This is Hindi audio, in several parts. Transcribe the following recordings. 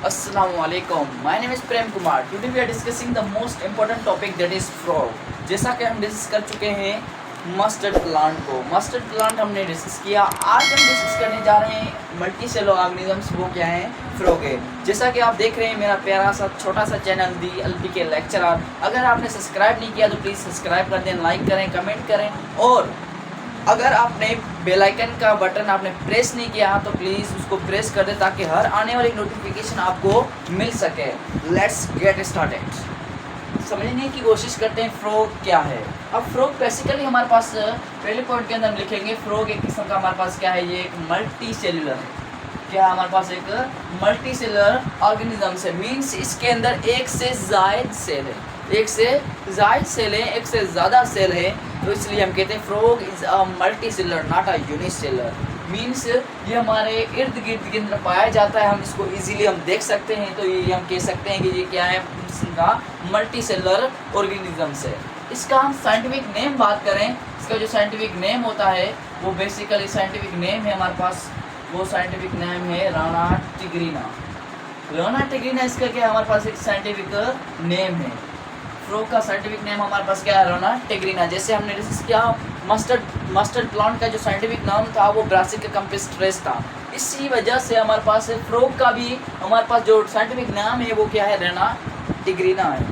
Assalamualaikum. My name is Prem Kumar. Today we are discussing the most important topic that is frog. जैसा कि हम डिस्कस कर चुके हैं मस्टर्ड प्लांट को। मस्टर्ड प्लांट हमने डिस्कस किया। आज हम डिस्कस करने जा रहे हैं मल्टी सेलुलर ऑर्गेनिजम्स, वो क्या है, फ्रॉग है। जैसा कि आप देख रहे हैं मेरा प्यारा सा छोटा सा चैनल दी एलपी के लेक्चरर। अगर आपने सब्सक्राइब नहीं किया तो प्लीज़ सब्सक्राइब कर दें, लाइक करें, कमेंट करें, और अगर आपने बेल आइकन का बटन आपने प्रेस नहीं किया तो प्लीज़ उसको प्रेस कर दें ताकि हर आने वाली नोटिफिकेशन आपको मिल सके। Let's get started. समझने की कोशिश करते हैं फ्रॉग क्या है। अब फ्रॉग बेसिकली हमारे पास पहले पॉइंट के अंदर हम लिखेंगे फ्रॉग एक किस्म का हमारे पास क्या है, ये एक मल्टी सेलुलर है। क्या हमारे पास एक मल्टी सेलुलर ऑर्गेनिज्म है, मीन्स इसके अंदर एक से ज़ायद सेल है, एक से ज़ायद सेल है, एक से ज़्यादा सेल है। तो इसलिए हम कहते हैं frog is a multi cellular not a unicellular. Means ये हमारे इर्द गिर्द के अंदर पाया जाता है, हम इसको इजीली हम देख सकते हैं। तो ये हम कह सकते हैं कि ये क्या है, इसका मल्टी सेलुलर ऑर्गेनिजम्स है। इसका हम साइंटिफिक नेम बात करें, इसका जो साइंटिफिक नेम होता है वो बेसिकली साइंटिफिक नेम है हमारे पास, वो साइंटिफिक नेम है राना टिग्रीना। राना टिग्रीना इसका क्या है, हमारे पास एक साइंटिफिक नेम है। फ्रॉग का साइंटिफिक नेम हमारे पास क्या है, राना टिग्रीना। जैसे हमने डिस्कस किया मस्टर्ड प्लांट का जो साइंटिफिक नाम था वो ब्रासिका कैम्पिस्ट्रेस था। इसी वजह से हमारे पास फ्रॉग का भी हमारे पास जो साइंटिफिक नाम है वो क्या है, राना टिग्रीना है।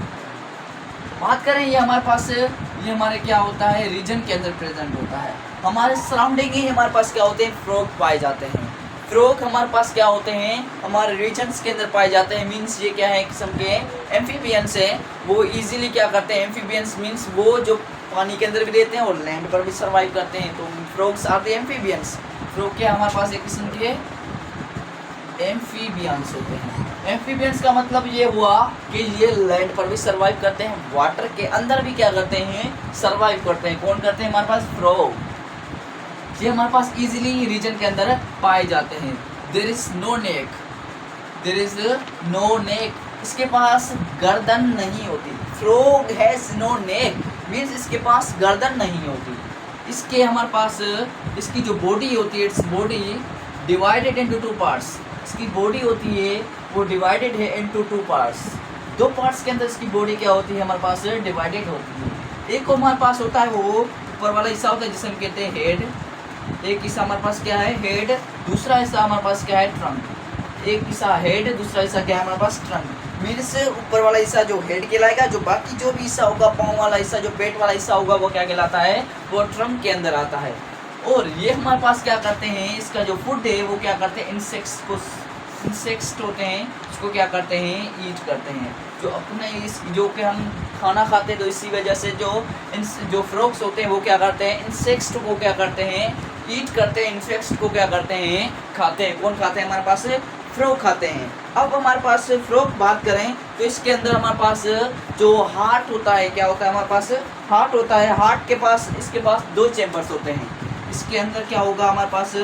बात करें ये हमारे पास ये हमारे क्या होता है, रीजन के अंदर प्रेजेंट होता है। हमारे सराउंडिंग ही हमारे पास क्या होते हैं, फ्रॉग पाए जाते हैं। फ्रॉग हमारे पास क्या होते हैं, हमारे रीजन्स के अंदर पाए जाते हैं। मीन्स ये क्या है, किस्म के एम्फीबियंस हैं। वो इजीली क्या करते हैं, एम्फीबियंस मीन्स वो जो पानी के अंदर भी रहते हैं और लैंड पर भी सर्वाइव करते हैं। तो frogs are the amphibians. Frog क्या हमारे पास एक किस्म के एम्फीबियंस होते हैं। एम्फीबियंस का मतलब ये हुआ कि ये लैंड पर भी सर्वाइव करते हैं, वाटर के अंदर भी क्या करते हैं, सर्वाइव करते हैं। कौन करते हैं, हमारे पास फ्रॉग। ये हमारे पास इजीली रीजन के अंदर पाए जाते हैं। There is no neck, there is no neck, इसके पास गर्दन नहीं होती। Frog has no neck means इसके पास गर्दन नहीं होती। इसके हमारे पास इसकी जो बॉडी होती है, its body divided into two parts. इसकी बॉडी होती है वो डिवाइडेड है इनटू टू पार्ट्स। दो पार्ट्स के अंदर इसकी बॉडी क्या होती है, हमारे पास डिवाइडेड होती है। एक हमारे पास होता है वो ऊपर वाला हिस्सा होता है जिसे हम कहते हैं हेड। एक हिस्सा हमारे पास क्या है, हेड। दूसरा हिस्सा हमारे पास क्या है, ट्रंक। एक हिस्सा हेड, दूसरा हिस्सा क्या है हमारे पास, ट्रंक। मीन्स ऊपर वाला हिस्सा जो हेड कहलाएगा, जो बाकी जो भी हिस्सा होगा, पाँव वाला हिस्सा, जो पेट वाला हिस्सा होगा, वो क्या कहलाता है, वो ट्रंक के अंदर आता है। और ये हमारे पास क्या करते हैं, इसका जो फूड है वो क्या करते हैं, इंसेक्ट्स होते हैं, उसको क्या करते हैं, ईट करते हैं। जो अपने इस जो कि हम खाना खाते हैं, तो इसी वजह से जो फ्रॉग्स होते हैं वो क्या करते हैं, इंसेक्ट्स को क्या करते हैं, ईट करते हैं। इंसेक्ट्स को क्या करते हैं, खाते हैं। कौन खाते हैं, हमारे पास फ्रॉग खाते हैं। अब हमारे पास फ्रॉग बात करें तो इसके अंदर हमारे पास जो हार्ट होता है, क्या होता है, हमारे पास हार्ट होता है। हार्ट के पास इसके पास दो चैम्बर्स होते हैं। इसके अंदर क्या होगा हमारे पास,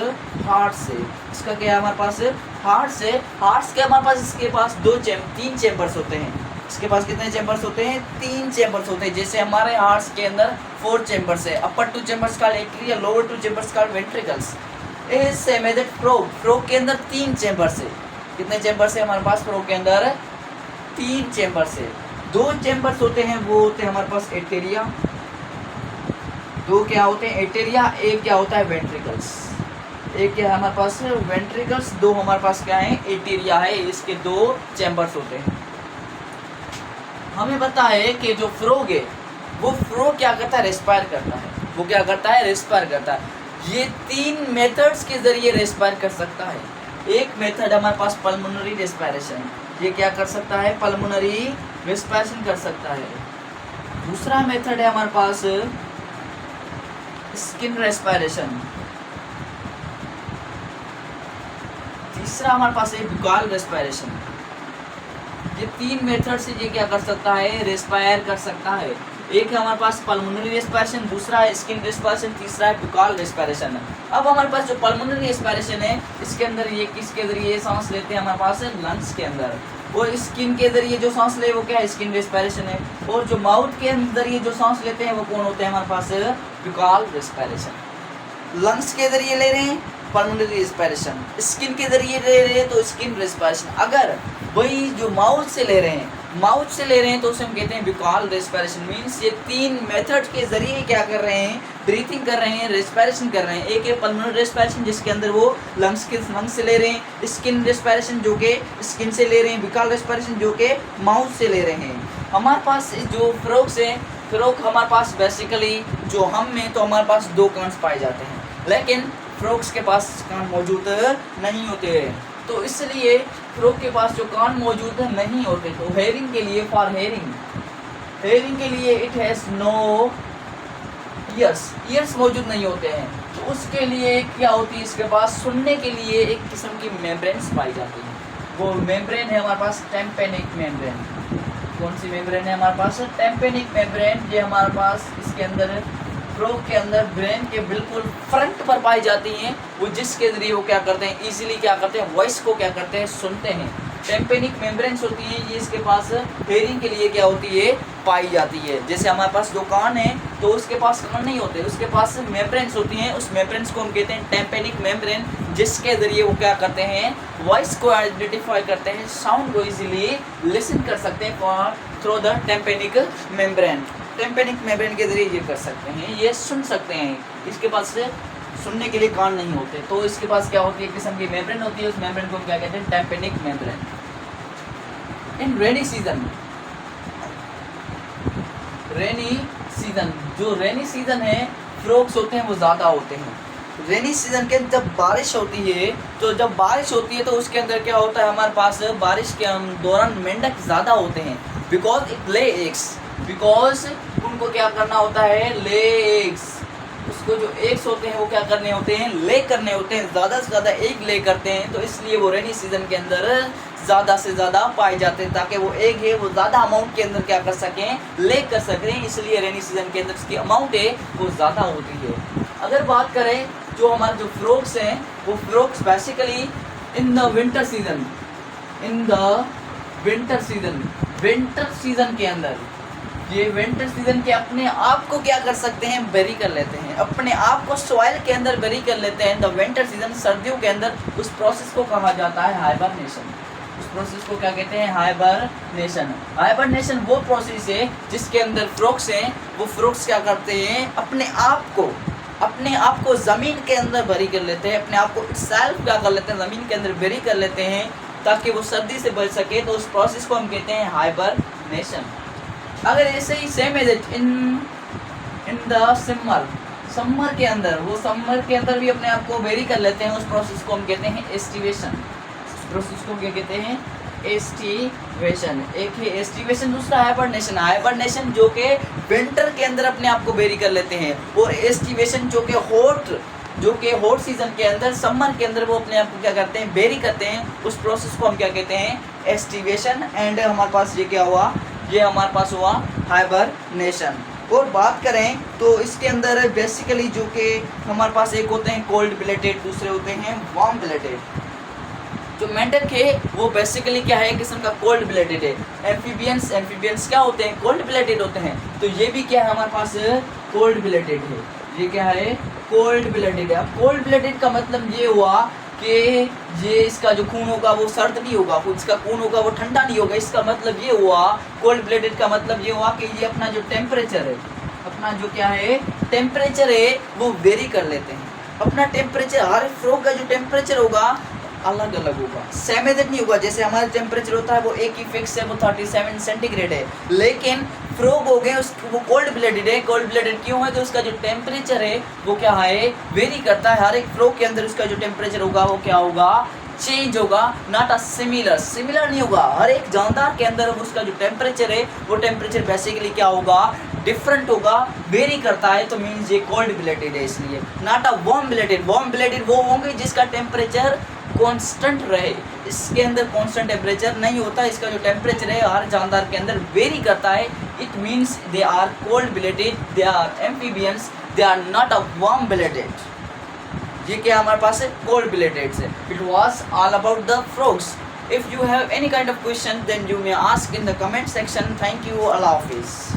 हार्ट से, इसका क्या है हमारे पास, हार्ट्स के हमारे पास इसके पास तीन चैम्बर्स होते हैं। इसके पास कितने चैम्बर्स होते हैं, तीन चैम्बर्स होते हैं। जैसे हमारे हार्ट्स के अंदर 4 चैम्बर्स है। अपर 2 chambers called atria, lower 2 chambers called ventricles. इस सेम एज फ्रॉग के अंदर 3 चैम्बर्स है। कितने चैम्बर्स है हमारे पास, फ्रॉग के अंदर 3 चैम्बर्स है। 2 चैम्बर्स होते हैं वो होते हैं हमारे पास एटेरिया, 2 क्या होते हैं, एटेरिया। एक क्या होता है, वेंट्रिकल्स। एक क्या है हमारे पास, वेंट्रिकल्स। 2 हमारे पास क्या है, एटेरिया है। इसके 2 चैम्बर्स होते हैं। हमें पता है कि जो फ्रॉग है वो फ्रॉग क्या करता है, रेस्पायर करता है। वो क्या करता है, रेस्पायर करता है। ये 3 मेथड्स के ज़रिए रेस्पायर कर सकता है। एक मेथड हमारे पास पल्मोनरी रेस्पायरेशन, ये क्या कर सकता है, पल्मोनरी रेस्पायरेशन कर सकता है। दूसरा मेथड है हमारे पास स्किन रेस्पायरेशन। तीसरा हमारे पास है बुकाल रेस्पायरेशन। ये 3 मेथड से ये क्या कर सकता है, रेस्पायर कर सकता है। एक है हमारे पास पल्मोनरी रेस्पायरेशन, दूसरा है स्किन रेस्पायरेशन, तीसरा है बुकाल रेस्पायरेशन। अब हमारे पास जो पल्मोनरी रेस्पायरेशन है, इसके अंदर ये किसके जरिए सांस लेते हैं, हमारे पास लंग्स के अंदर। और स्किन के जरिए जो सांस ले वो क्या है, स्किन रेस्पायरेशन है। और जो माउथ के अंदर ये जो सांस लेते हैं वो कौन होते हैं हमारे पास, बुकाल रेस्पायरेशन। लंग्स के जरिए ले रहे हैं पल्मोनरी रेस्पिरेशन, स्किन के जरिए ले रहे हैं तो स्किन रेस्पिरेशन, अगर वही जो माउथ से ले रहे हैं तो उसे हम कहते हैं बिकॉल रेस्पिरेशन। मीन्स ये 3 मेथड के जरिए क्या कर रहे हैं, ब्रीथिंग कर रहे हैं, रेस्पिरेशन कर रहे हैं। एक है पल्मोनरी रेस्पिरेशन जिसके अंदर वो लंग्स से ले रहे हैं, स्किन रेस्पिरेशन जो कि स्किन से ले रहे हैं, बिकॉल रेस्पिरेशन जो कि माउथ से ले रहे हैं। हमारे पास जो फ्रोक्स है, फ्रोक हमारे पास बेसिकली जो हम में तो हमारे पास 2 कान पाए जाते हैं, लेकिन फ्रोक्स के पास कान मौजूद नहीं होते हैं। तो इसलिए फ्रोक के पास जो कान मौजूद नहीं होते, तो हेयरिंग के लिए हेयरिंग के लिए इट हैज़ नो ईयर्स मौजूद नहीं होते हैं। तो उसके लिए क्या होती है, इसके पास सुनने के लिए एक किस्म की मेम्ब्रेन्स पाई जाती है। वो मेम्ब्रेन है हमारे पास टेम्पेनिक मेम्ब्रेन। कौन सी मेम्ब्रेन है हमारे पास, टेम्पेनिक मेम्ब्रेन। ये हमारे पास इसके अंदर फ्रोक के अंदर ब्रेन के बिल्कुल फ्रंट पर पाई जाती हैं, वो जिसके जरिए वो क्या करते हैं, इजीली क्या करते हैं, वॉइस को क्या करते हैं, सुनते हैं। टेम्पेनिक मेम्ब्रेन्स होती है, ये इसके पास हेयरिंग के लिए क्या होती है, पाई जाती है। जैसे हमारे पास जो कान है तो उसके पास कान नहीं होते, उसके पास मेम्ब्रेन्स होती हैं। उस मेम्ब्रेन्स को हम कहते हैं टेम्पेनिक मेम्ब्रेन, जिसके जरिए वो क्या करते हैं, वॉइस को आइडेंटिफाई करते हैं, साउंड को इजीली लिसन कर सकते हैं through the tympanic membrane. Tympanic membrane के जरिए ये कर सकते हैं, ये सुन सकते हैं। इसके पास सुनने के लिए कान नहीं होते, तो इसके पास क्या होती है, किस्म की मेम्ब्रेन होती है। उस मेम्ब्रेन को क्या कहते हैं, टेम्पेनिक मेम्ब्रेन। इन रेनी सीजन, जो रेनी सीजन है, फ्रोक्स होते हैं वो ज़्यादा होते हैं। रेनी सीजन के जब बारिश होती है, तो उसके अंदर क्या होता है, हमारे पास बारिश के दौरान मेंढक ज़्यादा होते हैं। Because it lay eggs, because उनको क्या करना होता है, ले एग्स। उसको जो एग्स होते हैं वो क्या करने होते हैं, ले करने होते हैं, ज़्यादा से ज़्यादा एग ले करते हैं। तो इसलिए वो रेनी सीजन के अंदर ज़्यादा से ज़्यादा पाए जाते हैं, ताकि वो एग है वो ज़्यादा अमाउंट के अंदर क्या कर सकें, ले कर सकें। इसलिए रेनी सीजन के अंदर उसकी अमाउंट है वो ज़्यादा होती है। अगर बात करें जो हमारे जो फ्रोक्स हैं, वो frocks basically in the winter season के अंदर, ये विंटर सीजन के अपने आप को क्या कर सकते हैं, बेरी कर लेते हैं, अपने आप को सॉइल के अंदर बेरी कर लेते हैं। द विंटर सीजन, सर्दियों के अंदर, उस प्रोसेस को कहा जाता है हाइबरनेशन। उस प्रोसेस को क्या कहते हैं, हाइबरनेशन वो प्रोसेस है जिसके अंदर फ्रोक्स हैं, वो फ्रोक्स क्या करते हैं, अपने आप को ज़मीन के अंदर बेरी कर लेते हैं, अपने आप को सेल्फ क्या कर लेते हैं, ज़मीन के अंदर बेरी कर लेते हैं, ताकि वो सर्दी से बच सके। तो उस प्रोसेस को हम कहते हैं हाइबरनेशन। अगर ऐसे ही same as in the summer के अंदर, वो समर के अंदर भी अपने आप को बेरी कर लेते हैं। उस प्रोसेस को हम कहते हैं एस्टिवेशन। उस प्रोसेस को क्या कहते हैं, एस्टिवेशन। एक है एस्टिवेशन, दूसरा हाइबरनेशन। हाइबरनेशन जो कि विंटर के अंदर अपने आप को बेरी कर लेते हैं, और एस्टिवेशन जो कि हॉट सीजन के अंदर, समर के अंदर वो अपने आप को क्या करते हैं, बेरी करते हैं। उस प्रोसेस को हम क्या कहते हैं, एस्टिवेशन। एंड हमारे पास ये क्या हुआ, ये हमारे पास हुआ हाइबरनेशन। और बात करें तो इसके अंदर बेसिकली जो कि हमारे पास एक होते हैं कोल्ड ब्लडेड, दूसरे होते हैं वार्म ब्लडेड। जो मेंढक है वो बेसिकली क्या है, किस्म का कोल्ड ब्लडेड है। एम्फीबियंस क्या होते हैं, कोल्ड ब्लडेड होते हैं। तो ये भी क्या है, हमारे पास कोल्ड ब्लडेड है। ये क्या है, कोल्ड ब्लडेड है। अब कोल्ड ब्लडेड का मतलब ये हुआ कि ये इसका जो खून होगा वो सर्द नहीं होगा, इसका खून होगा वो ठंडा नहीं होगा। इसका मतलब ये हुआ, कोल्ड ब्लडेड का मतलब ये हुआ कि ये अपना जो टेम्परेचर है, अपना जो क्या है टेम्परेचर है, वो वेरी कर लेते हैं। अपना टेम्परेचर, हर फ्रोग का जो टेम्परेचर होगा अलग अलग होगा, सेम एज नहीं होगा। जैसे हमारा टेम्परेचर होता है वो एक ही फिक्स है, वो 37 सेंटीग्रेड है। लेकिन फ्रोग हो गए वो कोल्ड ब्लडेड है। कोल्ड ब्लडेड क्यों है, तो उसका जो टेम्परेचर है वो क्या है, वेरी करता है। हर एक फ्रोग के अंदर उसका जो टेम्परेचर होगा वो क्या होगा, चेंज होगा, नॉट अ सिमिलर नहीं होगा। हर एक जानदार के अंदर उसका जो टेम्परेचर है वो टेम्परेचर बेसिकली क्या होगा, डिफरेंट होगा, वेरी करता है। तो मीन्स ये कोल्ड ब्लडेड है। इसलिए नॉट अ वार्म ब्लडेड वो होंगे जिसका टेम्परेचर कांस्टेंट रहे। इसके अंदर कांस्टेंट टेम्परेचर नहीं होता, इसका जो टेम्परेचर है हर जानदार के अंदर वेरी करता है। It means they are cold blooded, they are amphibians, they are not a warm blooded. ये क्या हमारे पास है, कोल्ड ब्लडेड है। It was all about the frogs. If you have any kind of question then you may ask in the comment section. Thank you, अल्लाह हाफिज़।